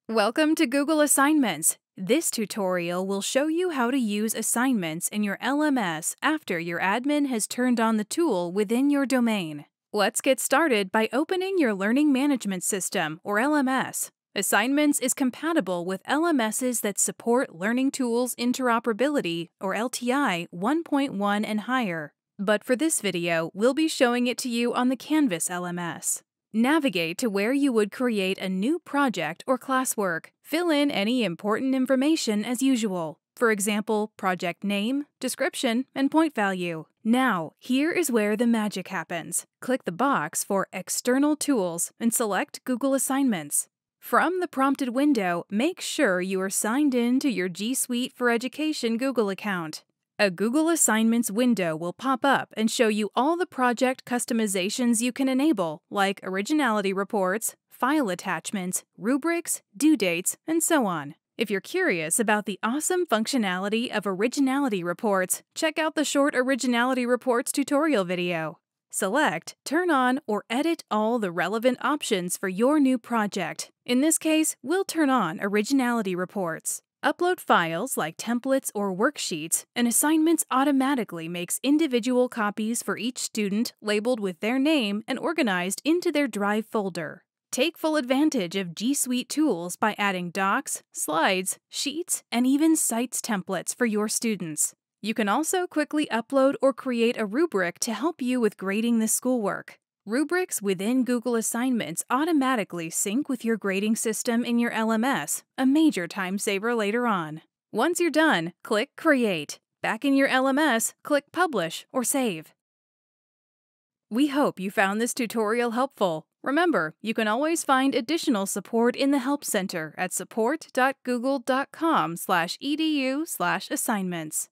Welcome to Google Assignments. This tutorial will show you how to use assignments in your LMS after your admin has turned on the tool within your domain. Let's get started by opening your Learning Management System, or LMS. Assignments is compatible with LMSs that support Learning Tools Interoperability, or LTI 1.1 and higher. But for this video, we'll be showing it to you on the Canvas LMS. Navigate to where you would create a new project or classwork. Fill in any important information as usual. For example, project name, description, and point value. Now, here is where the magic happens. Click the box for External Tools and select Google Assignments. From the prompted window, make sure you are signed in to your G Suite for Education Google account. A Google Assignments window will pop up and show you all the project customizations you can enable, like originality reports, file attachments, rubrics, due dates, and so on. If you're curious about the awesome functionality of originality reports, check out the short originality reports tutorial video. Select, turn on, or edit all the relevant options for your new project. In this case, we'll turn on originality reports. Upload files like templates or worksheets, and Assignments automatically makes individual copies for each student labeled with their name and organized into their Drive folder. Take full advantage of G Suite tools by adding docs, slides, sheets, and even sites templates for your students. You can also quickly upload or create a rubric to help you with grading the schoolwork. Rubrics within Google Assignments automatically sync with your grading system in your LMS, a major time saver later on. Once you're done, click Create. Back in your LMS, click Publish or Save. We hope you found this tutorial helpful. Remember, you can always find additional support in the Help Center at support.google.com/edu/assignments.